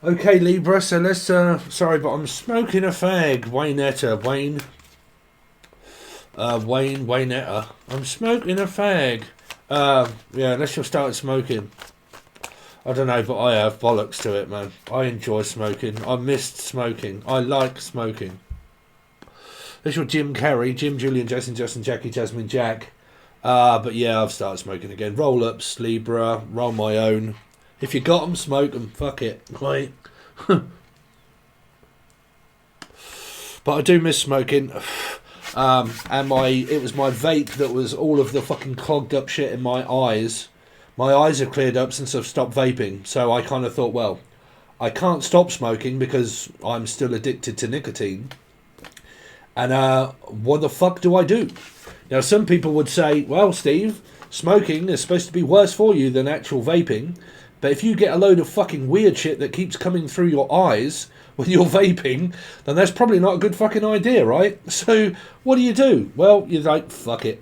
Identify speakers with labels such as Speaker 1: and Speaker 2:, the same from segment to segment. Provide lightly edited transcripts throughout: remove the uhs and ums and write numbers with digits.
Speaker 1: Okay, Libra, so let's, sorry, but I'm smoking a fag, Waynetta. I'm smoking a fag. Yeah, unless you'll start smoking. I don't know, but I have bollocks to it, man. I enjoy smoking. I missed smoking. I like smoking. There's your Jim Carrey, Jim, Julian, Jason, Justin, Jackie, Jasmine, Jack. But yeah, I've started smoking again. Roll ups, Libra, roll my own. If you got them, smoke them. Fuck it. Right. But I do miss smoking. And it was my vape that was all of the fucking clogged up shit in my eyes. My eyes have cleared up since I've stopped vaping. So I kind of thought, well, I can't stop smoking because I'm still addicted to nicotine. And what the fuck do I do? Now, some people would say, well, Steve, smoking is supposed to be worse for you than actual vaping. But if you get a load of fucking weird shit that keeps coming through your eyes when you're vaping, then that's probably not a good fucking idea, right? So what do? Well, you're like, fuck it.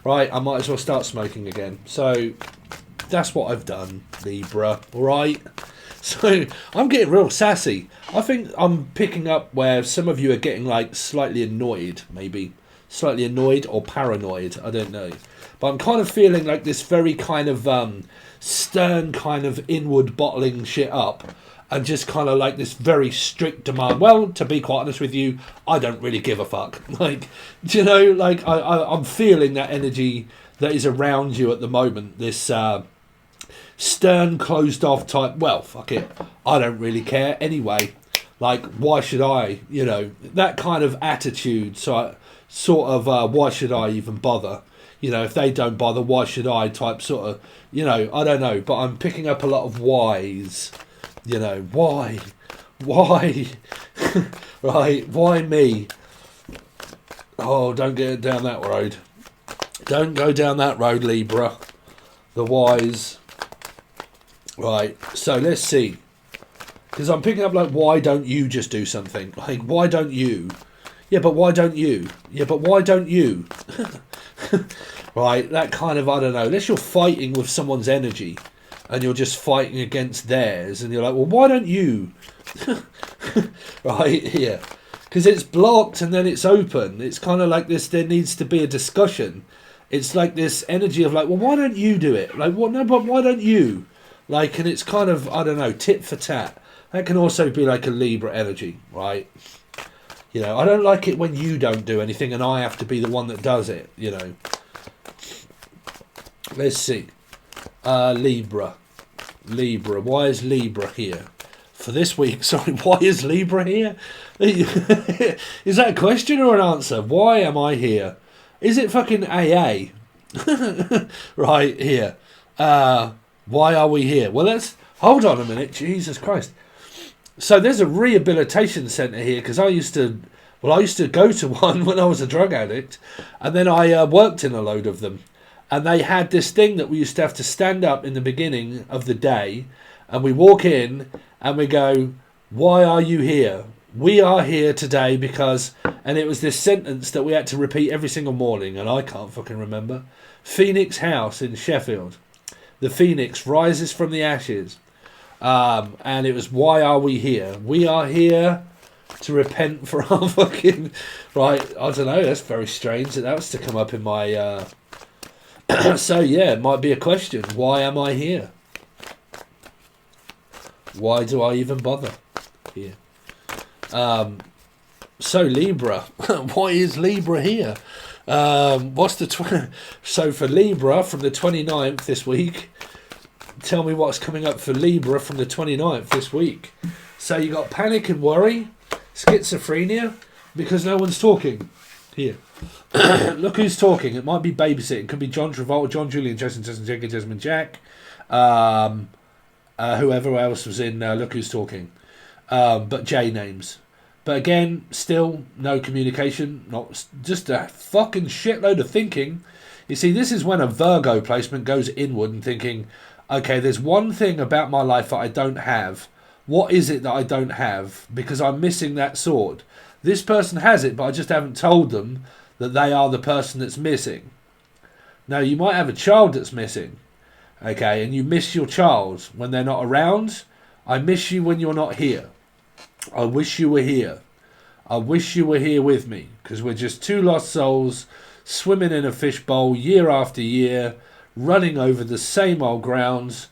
Speaker 1: Right, I might as well start smoking again. So that's what I've done, Libra, alright? So I'm getting real sassy. I think I'm picking up where some of you are getting like slightly annoyed, maybe. Slightly annoyed or paranoid, I don't know. But I'm kind of feeling like this very kind of stern kind of inward bottling shit up. And just kind of like this very strict demand. Well, to be quite honest with you, I don't really give a fuck. Like, do you know, like I'm feeling that energy that is around you at the moment. This stern, closed off type, well, fuck it, I don't really care anyway. Like, why should I? You know, that kind of attitude. So, why should I even bother? You know, if they don't bother, why should I? Type sort of, you know, I don't know. But I'm picking up a lot of whys. You know, why? Right, why me? Oh, don't get down that road. Don't go down that road, Libra. The whys. Right, so let's see. Because I'm picking up like, why don't you just do something? Like, why don't you? Yeah, but why don't you? Yeah, but why don't you? Right, that kind of, I don't know. Unless you're fighting with someone's energy and you're just fighting against theirs and you're like, well, why don't you? Right, yeah. Because it's blocked and then it's open. It's kind of like this, there needs to be a discussion. It's like this energy of like, well, why don't you do it? Like, what? No, but why don't you? Like, and it's kind of, I don't know, tit for tat. That can also be like a Libra energy, right? You know, I don't like it when you don't do anything and I have to be the one that does it, you know. Let's see. Libra. Why is Libra here? For this week, sorry, why is Libra here? Is that a question or an answer? Why am I here? Is it fucking AA? Right, here. Why are we here? Well, let's... Hold on a minute. Jesus Christ. So there's a rehabilitation centre here, because I used to go to one when I was a drug addict, and then I worked in a load of them. And they had this thing that we used to have to stand up in the beginning of the day, and we walk in, and we go, why are you here? We are here today because... And it was this sentence that we had to repeat every single morning, and I can't fucking remember. Phoenix House in Sheffield. The phoenix rises from the ashes. And it was, why are we here? We are here to repent for our fucking... Right, I don't know, that's very strange that was to come up in my... So, yeah, it might be a question. Why am I here? Why do I even bother here? So, Libra. Why is Libra here? What's the... So, for Libra, from the 29th this week... Tell me what's coming up for Libra from the 29th this week. So you got panic and worry, schizophrenia, because no one's talking. Here. Look who's talking. It might be babysitting. It could be John Travolta, John Julian, Justin, Jackie, Jasmine, Jack. Whoever else was in Look Who's Talking. But J names. But again, still no communication. Not just a fucking shitload of thinking. You see, this is when a Virgo placement goes inward and thinking... Okay, there's one thing about my life that I don't have. What is it that I don't have? Because I'm missing that sword. This person has it, but I just haven't told them that they are the person that's missing. Now, you might have a child that's missing. Okay, and you miss your child when they're not around. I miss you when you're not here. I wish you were here. I wish you were here with me, because we're just two lost souls swimming in a fishbowl year after year, running over the same old grounds.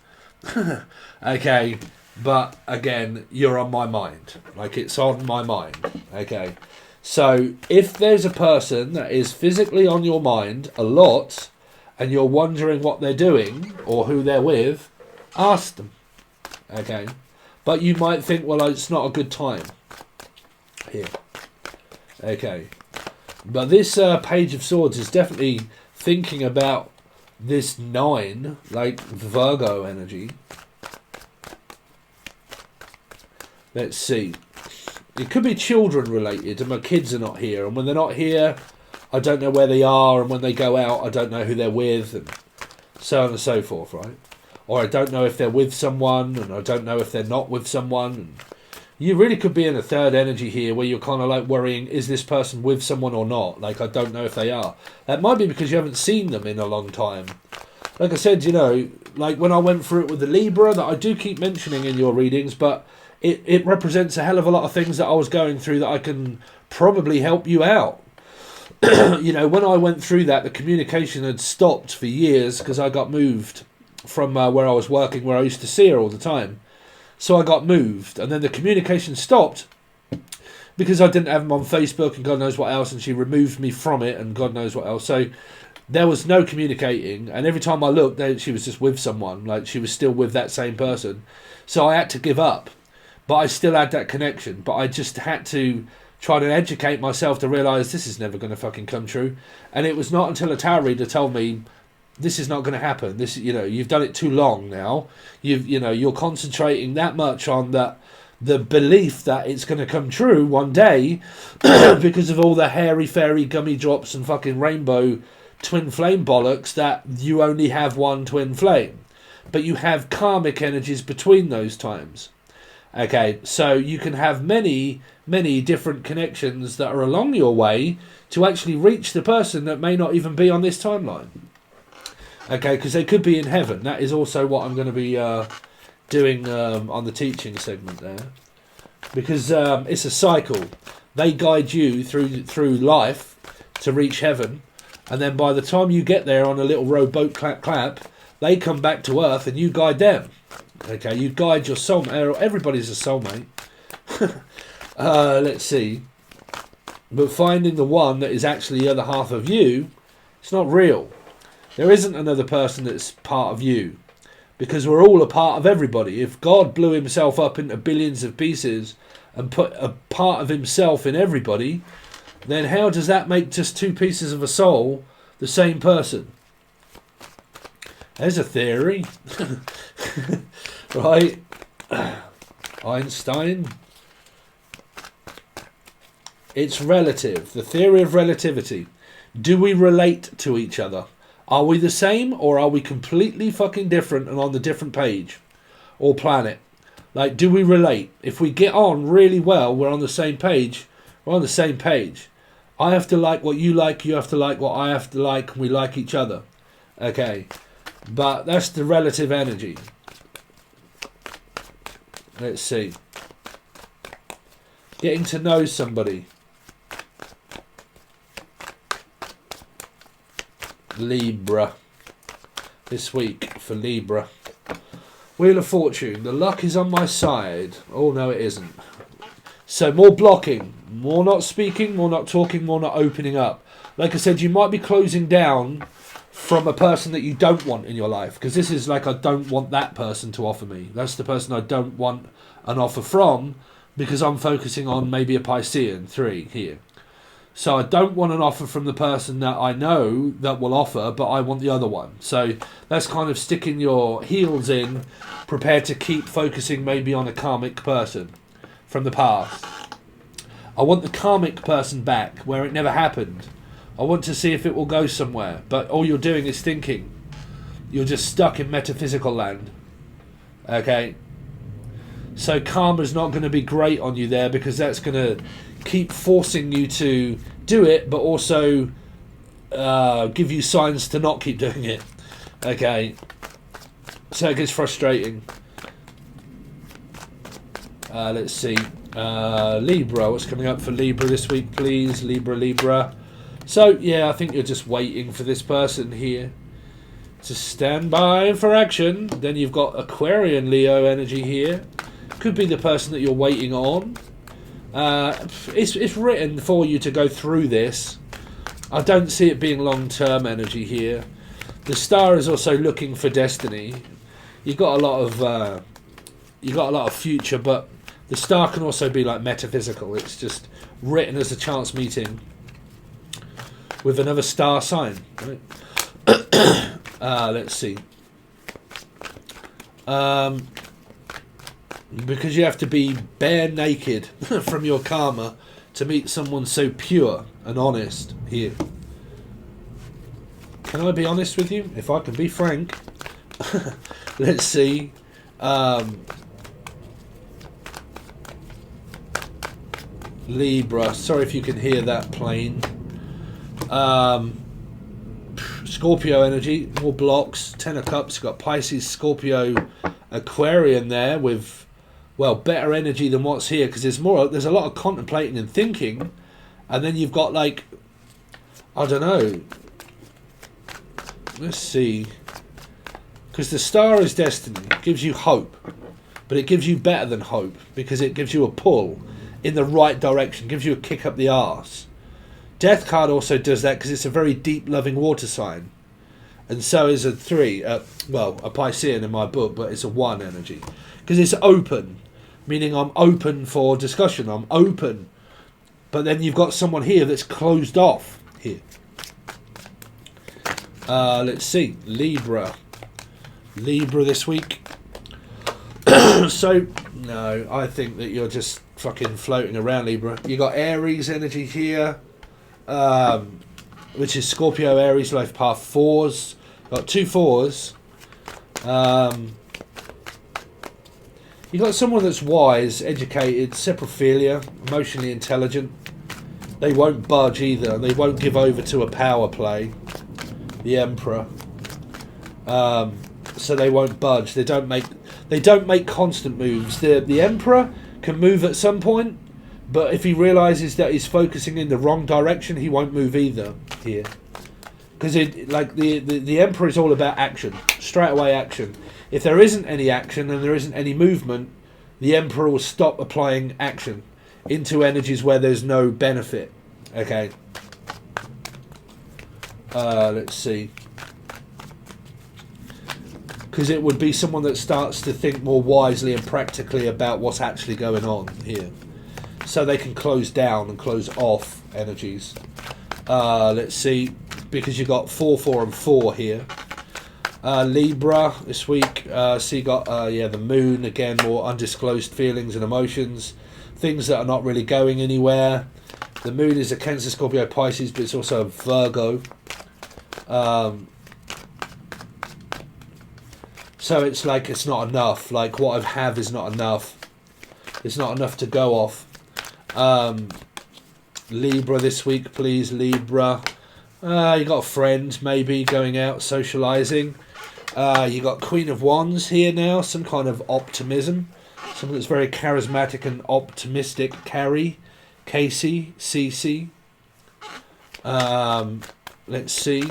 Speaker 1: Okay, but again, you're on my mind. Like, it's on my mind. Okay, so if there's a person that is physically on your mind a lot, and you're wondering what they're doing or who they're with, ask them. Okay, but you might think, well, it's not a good time here. Okay, but this Page of Swords is definitely thinking about this 9, like Virgo energy. Let's see. It could be children related, and my kids are not here, and when they're not here, I don't know where they are, and when they go out, I don't know who they're with, and so on and so forth, right? Or I don't know if they're with someone, and I don't know if they're not with someone. And you really could be in a third energy here where you're kind of like worrying, is this person with someone or not? Like, I don't know if they are. That might be because you haven't seen them in a long time. Like I said, you know, like when I went through it with the Libra, that I do keep mentioning in your readings, but it represents a hell of a lot of things that I was going through that I can probably help you out. You know, when I went through that, the communication had stopped for years because I got moved from where I was working, where I used to see her all the time. So I got moved, and then the communication stopped because I didn't have them on Facebook and God knows what else, and she removed me from it and God knows what else. So there was no communicating, and every time I looked, she was just with someone, like she was still with that same person. So I had to give up, but I still had that connection, but I just had to try to educate myself to realise this is never going to fucking come true. And it was not until a tarot reader told me, this is not going to happen. This, you know, you've done it too long now. You're concentrating that much on the belief that it's going to come true one day because of all the hairy fairy gummy drops and fucking rainbow twin flame bollocks, that you only have one twin flame, but you have karmic energies between those times. Okay, so you can have many different connections that are along your way to actually reach the person that may not even be on this timeline. Okay, because they could be in heaven. That is also what I'm going to be doing on the teaching segment there. Because it's a cycle. They guide you through life to reach heaven. And then by the time you get there on a little rowboat clap, they come back to earth and you guide them. Okay, you guide your soulmate. Everybody's a soulmate. Let's see. But finding the one that is actually the other half of you, it's not real. There isn't another person that's part of you, because we're all a part of everybody. If God blew himself up into billions of pieces and put a part of himself in everybody, then how does that make just two pieces of a soul the same person? There's a theory. Right? Einstein. It's relative. The theory of relativity. Do we relate to each other? Are we the same, or are we completely fucking different and on the different page or planet? Like, do we relate? If we get on really well, we're on the same page. We're on the same page. I have to like what you like, you have to like what I have to like, and we like each other. Okay. But that's the relative energy. Let's see. Getting to know somebody. Libra. This week for Libra. Wheel of Fortune. The luck is on my side. Oh, no, it isn't. So more blocking. More not speaking, more not talking, more not opening up. Like I said, you might be closing down from a person that you don't want in your life. Because this is like, I don't want that person to offer me. That's the person I don't want an offer from, because I'm focusing on maybe a Piscean 3 here. So I don't want an offer from the person that I know that will offer, but I want the other one. So that's kind of sticking your heels in, prepared to keep focusing maybe on a karmic person from the past. I want the karmic person back where it never happened. I want to see if it will go somewhere. But all you're doing is thinking. You're just stuck in metaphysical land. Okay? So karma's not going to be great on you there, because that's going to keep forcing you to do it, but also give you signs to not keep doing it. Okay, so it gets frustrating. Let's see. Libra, what's coming up for Libra this week, please? Libra. So, yeah, I think you're just waiting for this person here to stand by for action. Then you've got Aquarian Leo energy here. Could be the person that you're waiting on. It's written for you to go through this. I don't see it being long-term energy here. The star is also looking for destiny. You got a lot of future, but the star can also be like metaphysical. It's just written as a chance meeting with another star sign. Right? Let's see. Because you have to be bare naked from your karma to meet someone so pure and honest here. Can I be honest with you? If I can be frank. Let's see. Libra. Sorry if you can hear that plane. Scorpio energy. More blocks. 10 of Cups. You've got Pisces, Scorpio, Aquarian there with, well, better energy than what's here, because there's a lot of contemplating and thinking, and then you've got, like, I don't know, let's see, because the star is destiny. It gives you hope, but it gives you better than hope, because it gives you a pull in the right direction, gives you a kick up the arse. Death card also does that because it's a very deep loving water sign, and so is a 3, well, a Piscean in my book, but it's a 1 energy, because it's open, meaning I'm open for discussion, I'm open, but then you've got someone here that's closed off here. Let's see, Libra this week. So, no, I think that you're just fucking floating around, Libra. You got Aries energy here, which is Scorpio, Aries, life path 4s. Got 2 4s. You got someone that's wise, educated, saprophilia, emotionally intelligent. They won't budge either. They won't give over to a power play. The Emperor. So they won't budge. They don't make constant moves. The Emperor can move at some point, but if he realizes that he's focusing in the wrong direction, he won't move either here. Because the Emperor is all about action, straight away action. If there isn't any action and there isn't any movement, the Emperor will stop applying action into energies where there's no benefit. Okay. Let's see. Because it would be someone that starts to think more wisely and practically about what's actually going on here. So they can close down and close off energies. Let's see. Because you got 4, 4 and 4 here. Libra this week. So you got the moon again, more undisclosed feelings and emotions, things that are not really going anywhere. The moon is a Cancer, Scorpio, Pisces, but it's also a Virgo. So it's like it's not enough. Like what I have is not enough. It's not enough to go off. Libra this week, please, Libra. You got a friend maybe going out socialising. You got Queen of Wands here now, some kind of optimism. Someone that's very charismatic and optimistic. Carrie, Casey, Cece. Let's see.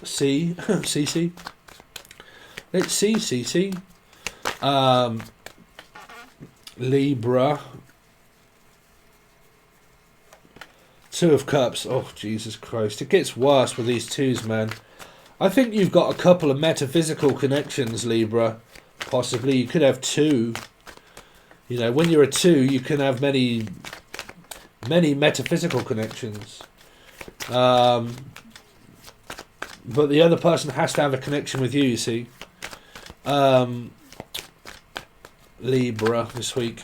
Speaker 1: Cece. Let's see, Cece. Libra. 2 of Cups. Oh, Jesus Christ. It gets worse with these 2s, man. I think you've got a couple of metaphysical connections, Libra. Possibly. You could have 2. You know, when you're a 2, you can have many metaphysical connections. But the other person has to have a connection with you see. Libra this week.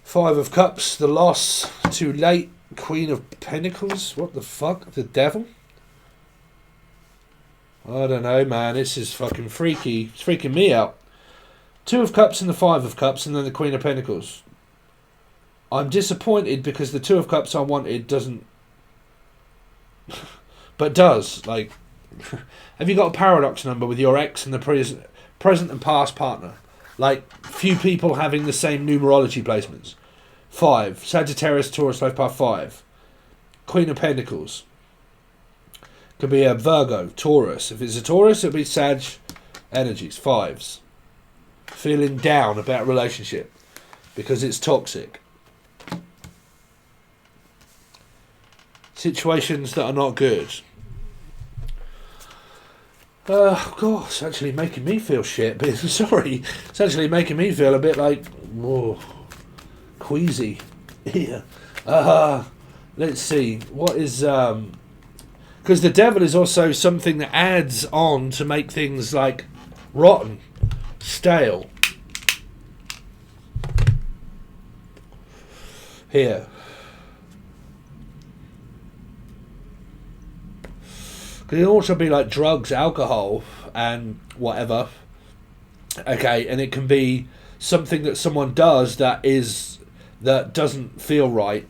Speaker 1: 5 of Cups. The loss. Too late. Queen of Pentacles. What the fuck? The devil? I don't know, man. This is fucking freaky. It's freaking me out. 2 of Cups and the 5 of Cups and then the Queen of Pentacles. I'm disappointed because the 2 of Cups I wanted doesn't... but does. Like, have you got a paradox number with your ex and the present and past partner? Like, few people having the same numerology placements. 5. Sagittarius, Taurus, life path 5. Queen of Pentacles. Could be a Virgo, Taurus. If it's a Taurus, it'll be Sag energies, 5s. Feeling down about relationship because it's toxic. Situations that are not good. God, it's actually making me feel shit, but sorry. It's actually making me feel a bit like, whoa, queasy. Yeah. Let's see. What is, because the devil is also something that adds on to make things like rotten, stale. Here. Could it also be like drugs, alcohol, and whatever. Okay, and it can be something that someone does that doesn't feel right.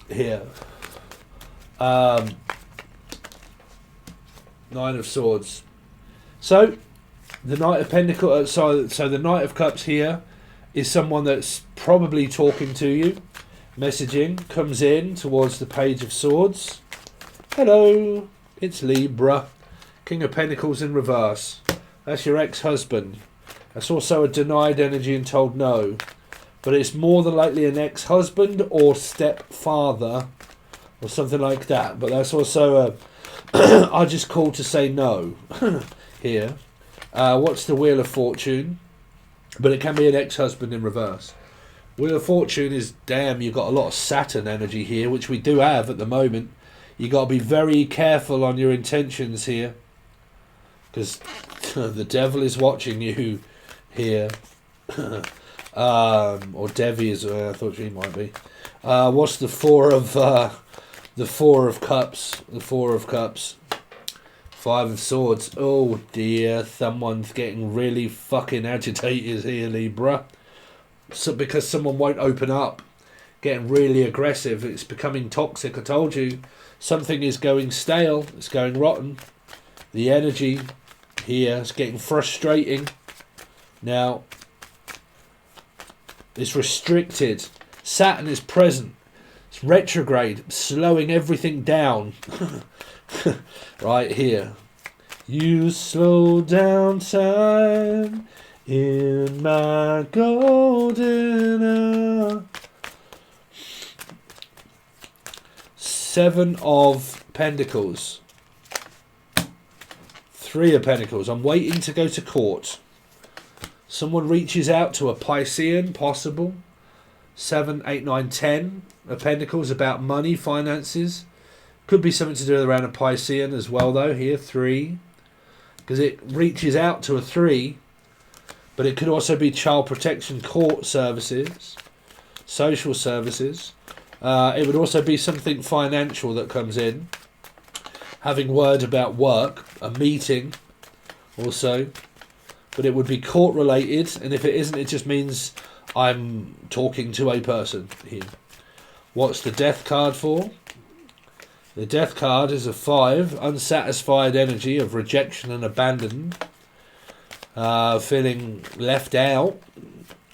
Speaker 1: Here. 9 of Swords. So, the Knight of Pentacles. So the Knight of Cups here is someone that's probably talking to you. Messaging comes in towards the Page of Swords. Hello, it's Libra. King of Pentacles in reverse. That's your ex-husband. That's also a denied energy and told no. But it's more than likely an ex-husband or stepfather or something like that. But that's also I just called to say no here. What's the Wheel of Fortune? But it can be an ex-husband in reverse. Wheel of Fortune is, damn, you've got a lot of Saturn energy here, which we do have at the moment. You got to be very careful on your intentions here, because the devil is watching you here. Or Devi is, I thought she might be. What's the Four of Cups? The Four of Cups. 5 of Swords. Oh dear, someone's getting really fucking agitated here, Libra. So because someone won't open up, getting really aggressive, it's becoming toxic. I told you, something is going stale, it's going rotten. The energy here is getting frustrating. Now, it's restricted. Saturn is present. It's retrograde, slowing everything down. Right here. You slow down time in my golden hour. 7 of Pentacles. 3 of Pentacles. I'm waiting to go to court. Someone reaches out to a Piscean, possible. 7, 8, 9, 10 of Pentacles about money, finances. Could be something to do around a Piscean as well, though. Here, 3. Because it reaches out to a 3. But it could also be child protection, court services, social services. It would also be something financial that comes in. Having word about work, a meeting also. But it would be court related, and if it isn't, it just means I'm talking to a person here. What's the Death card for? The Death card is a 5, unsatisfied energy of rejection and abandonment. Feeling left out,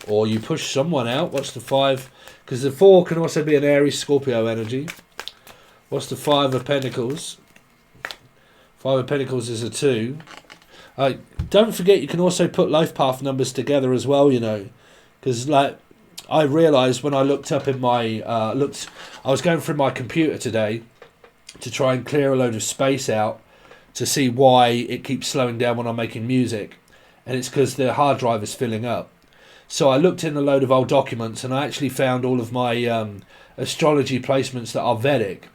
Speaker 1: or you push someone out. What's the 5? Because the 4 can also be an Aries Scorpio energy. What's the 5 of Pentacles? 5 of Pentacles is a 2. Don't forget, you can also put life path numbers together as well, you know, because like I realised when I looked up in my I was going through my computer today to try and clear a load of space out to see why it keeps slowing down when I'm making music, and it's because the hard drive is filling up. So I looked in a load of old documents and I actually found all of my astrology placements that are Vedic,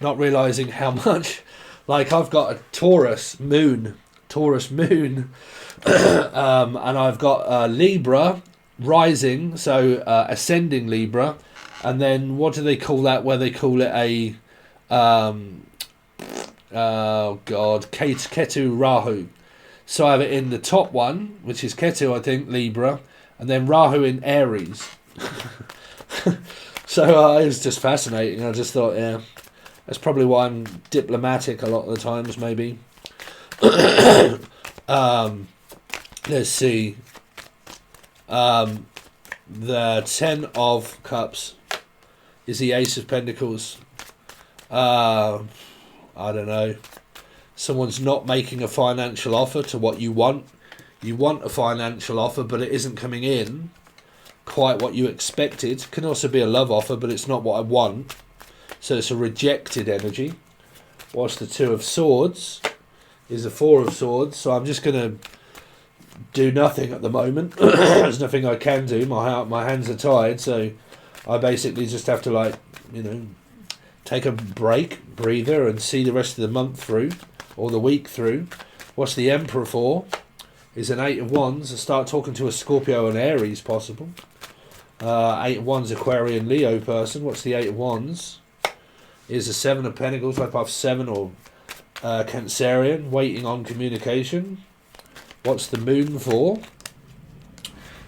Speaker 1: not realising how much, like I've got a Taurus moon, and I've got Libra rising, so ascending Libra, and then what do they call that, where they call it a Ketu Rahu. So I have it in the top one, which is Ketu, I think, Libra, and then Rahu in Aries. So it was just fascinating. I just thought, yeah, that's probably why I'm diplomatic a lot of the times, maybe. Let's see. The 10 of Cups is the Ace of Pentacles. I don't know. Someone's not making a financial offer to what you want. You want a financial offer, but it isn't coming in quite what you expected. Can also be a love offer, but it's not what I want. So it's a rejected energy. Whilst the 2 of Swords is a 4 of Swords. So I'm just going to do nothing at the moment. There's nothing I can do. My hands are tied, so I basically just have to, like, you know, take a break, breather, and see the rest of the month through, or the week through. What's the Emperor for? Is an 8 of Wands. I start talking to a Scorpio and Aries possible. 8 of Wands, Aquarian, Leo person. What's the 8 of Wands? Is a 7 of Pentacles, like above 7, or Cancerian, waiting on communication. What's the Moon for?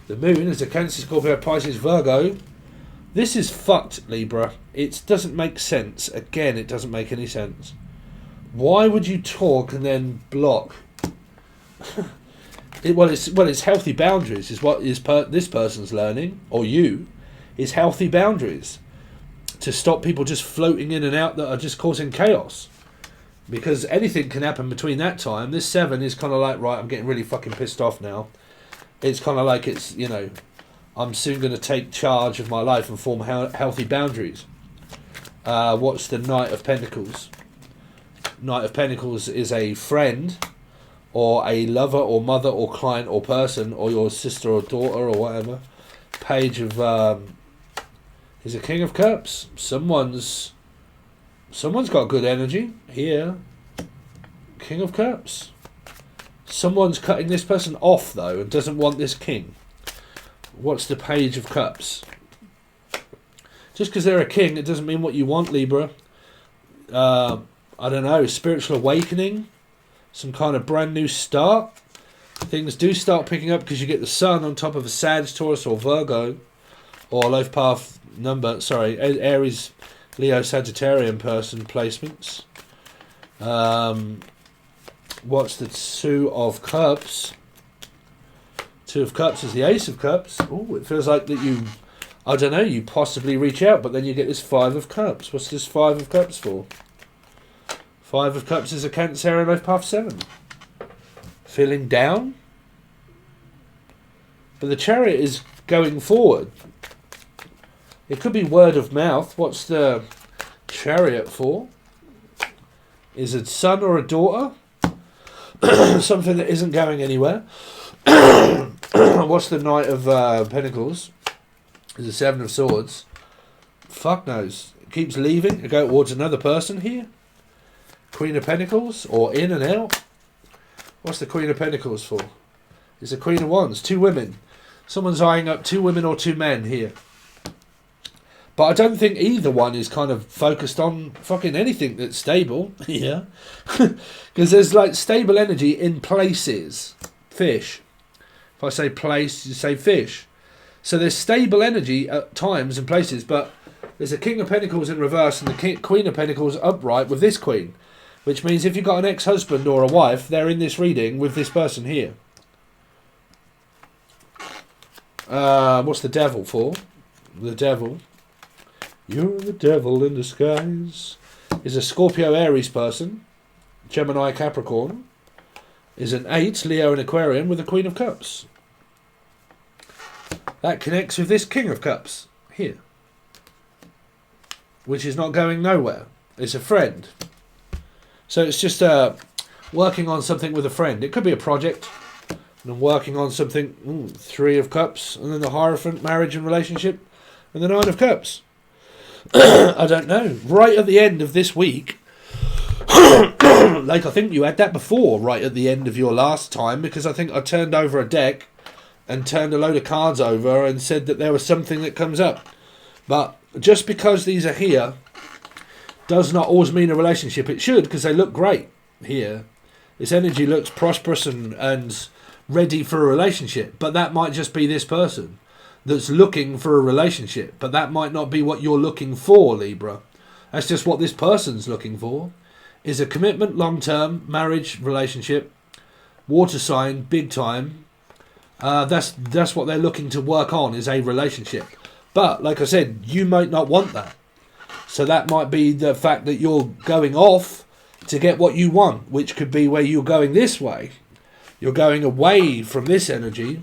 Speaker 1: The Moon is a Cancer, Scorpio, Pisces, Virgo. This is fucked, Libra. It doesn't make sense. Again, it doesn't make any sense. Why would you talk and then block? It's healthy boundaries is what this person's learning, or you, is healthy boundaries. To stop people just floating in and out that are just causing chaos. Because anything can happen between that time. This 7 is kind of like, right, I'm getting really fucking pissed off now. It's kind of like it's, you know, I'm soon going to take charge of my life and form healthy boundaries. What's the Knight of Pentacles? Knight of Pentacles is a friend, or a lover, or mother, or client, or person, or your sister or daughter, or whatever. Page of... is a King of Cups. Someone's got good energy here. King of Cups. Someone's cutting this person off, though, and doesn't want this king. What's the Page of Cups? Just because they're a king, it doesn't mean what you want, Libra. I don't know, spiritual awakening. Some kind of brand new start. Things do start picking up because you get the Sun on top of a Sag, Taurus, or Virgo. Or life path number, sorry, Aries, Leo, Sagittarian person placements. What's the 2 of Cups? 2 of Cups is the Ace of Cups. Oh, it feels like that you, I don't know, you possibly reach out, but then you get this 5 of Cups. What's this 5 of Cups for? 5 of Cups is a Cancer and life path 7. Feeling down? But the Chariot is going forward. It could be word of mouth. What's the Chariot for? Is it son or a daughter? Something that isn't going anywhere. What's the Knight of Pentacles? Is a 7 of Swords. Fuck knows. It keeps leaving to go towards another person here. Queen of Pentacles, or in and out. What's the Queen of Pentacles for? It's the Queen of Wands. 2 women. Someone's eyeing up 2 women or 2 men here. But I don't think either one is kind of focused on fucking anything that's stable. Yeah. Because there's like stable energy in places. Fish. If I say place, you say fish. So there's stable energy at times and places, but there's a King of Pentacles in reverse and the Queen of Pentacles upright with this Queen. Which means if you've got an ex-husband or a wife, they're in this reading with this person here. What's the Devil for? The Devil. You're the devil in disguise. Is a Scorpio Aries person. Gemini Capricorn. Is an 8 Leo and Aquarian with a Queen of Cups. That connects with this King of Cups here. Which is not going nowhere. It's a friend. So it's just working on something with a friend. It could be a project. And I'm working on something. 3 of Cups. And then the Hierophant, marriage and relationship. And the 9 of Cups. I don't know. Right at the end of this week, like I think you had that before, right at the end of your last time, because I think I turned over a deck and turned a load of cards over and said that there was something that comes up. But just because these are here does not always mean a relationship. It should, because they look great here. This energy looks prosperous and ready for a relationship, but that might just be this person that's looking for a relationship, but that might not be what you're looking for, Libra. That's just what this person's looking for, is a commitment, long-term, marriage, relationship, water sign, big time. That's what they're looking to work on, is a relationship. But like I said, you might not want that. So that might be the fact that you're going off to get what you want, which could be where you're going this way. You're going away from this energy.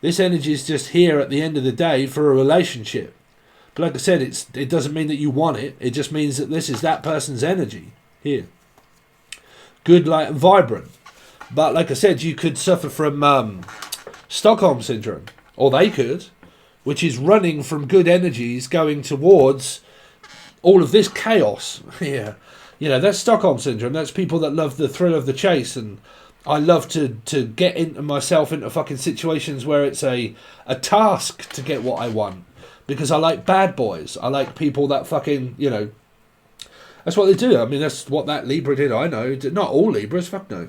Speaker 1: This energy is just here at the end of the day for a relationship. But like I said, it doesn't mean that you want it. It just means that this is that person's energy here. Good, light and vibrant. But like I said, you could suffer from Stockholm Syndrome. Or they could. Which is running from good energies going towards all of this chaos. Yeah. You know, that's Stockholm Syndrome. That's people that love the thrill of the chase. And I love to get into myself into fucking situations where it's a task to get what I want. Because I like bad boys. I like people that fucking, you know, that's what they do. I mean, that's what that Libra did, I know. Not all Libras, fuck no.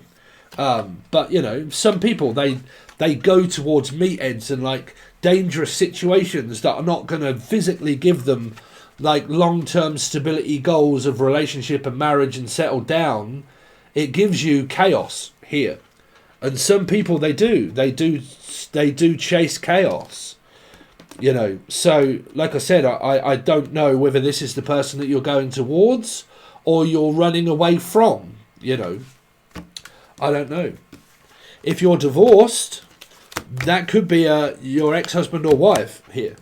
Speaker 1: But, you know, some people, they go towards meatheads and, like, dangerous situations that are not going to physically give them, like, long-term stability goals of relationship and marriage and settle down. It gives you chaos here. And some people, they do chase chaos. You know, so like I said, I don't know whether this is the person that you're going towards or you're running away from, you know. I don't know. If you're divorced, that could be your ex-husband or wife here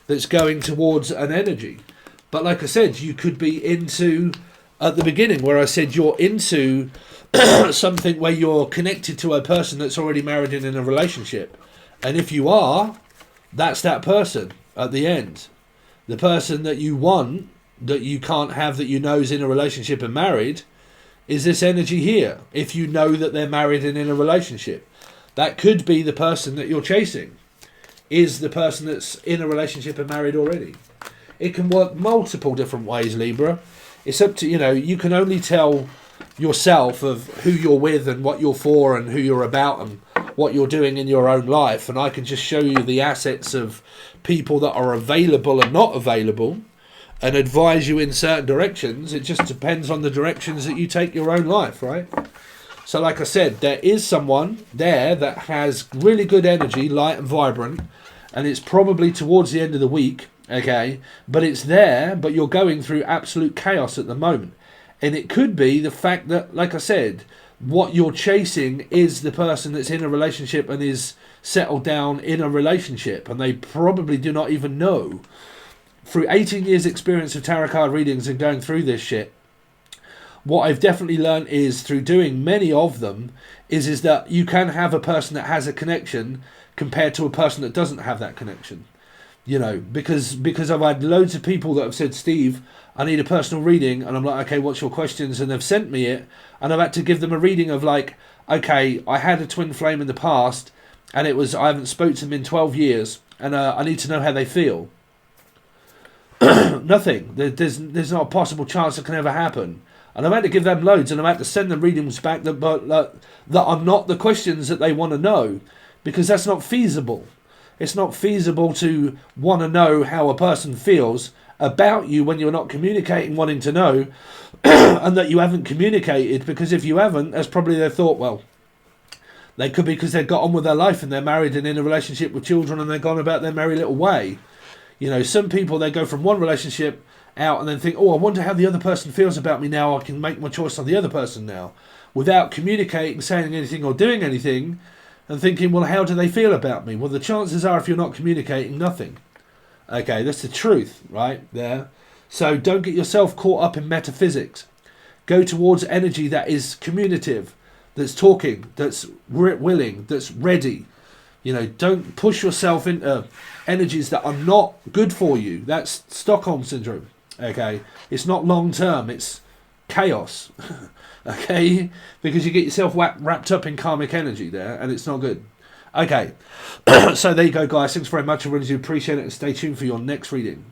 Speaker 1: that's going towards an energy. But like I said, you could be into, at the beginning where I said you're into something where you're connected to a person that's already married and in a relationship. And if you are, that's that person at the end. The person that you want, that you can't have, that you know is in a relationship and married, is this energy here. If you know that they're married and in a relationship. That could be the person that you're chasing. Is the person that's in a relationship and married already. It can work multiple different ways, Libra. It's up to, you know, you can only tell yourself of who you're with and what you're for and who you're about and what you're doing in your own life, and I can just show you the assets of people that are available and not available and advise you in certain directions. It just depends on the directions that you take your own life, right? So like I said, there is someone there that has really good energy, light and vibrant, and it's probably towards the end of the week, okay, but it's there, but you're going through absolute chaos at the moment. And it could be the fact that, like I said, what you're chasing is the person that's in a relationship and is settled down in a relationship, and they probably do not even know. Through 18 years experience of tarot card readings and going through this shit, what I've definitely learned is, through doing many of them, is that you can have a person that has a connection compared to a person that doesn't have that connection. You know, because I've had loads of people that have said, Steve, I need a personal reading, and I'm like, okay, what's your questions? And they've sent me it, and I've had to give them a reading of like, okay, I had a twin flame in the past, and it was, I haven't spoke to them in 12 years, and I need to know how they feel. Nothing. There's not a possible chance it can ever happen. And I've had to give them loads, and I've had to send them readings back that are not the questions that they want to know, because that's not feasible. It's not feasible to want to know how a person feels about you when you're not communicating, wanting to know, and that you haven't communicated, because if you haven't, that's probably their thought, well, they could be because they've got on with their life and they're married and in a relationship with children and they've gone about their merry little way. You know, some people, they go from one relationship out and then think, oh, I wonder how the other person feels about me now, I can make my choice on the other person now, without communicating, saying anything or doing anything, and thinking, well, how do they feel about me? Well, the chances are, if you're not communicating, nothing. Okay, that's the truth, right there. So don't get yourself caught up in metaphysics. Go towards energy that is communicative, that's talking, that's willing, that's ready. You know, don't push yourself into energies that are not good for you. That's Stockholm Syndrome, okay? It's not long-term, it's chaos, okay? Because you get yourself wrapped up in karmic energy there, and it's not good. Okay, so there you go, guys. Thanks very much. I really do appreciate it, and stay tuned for your next reading.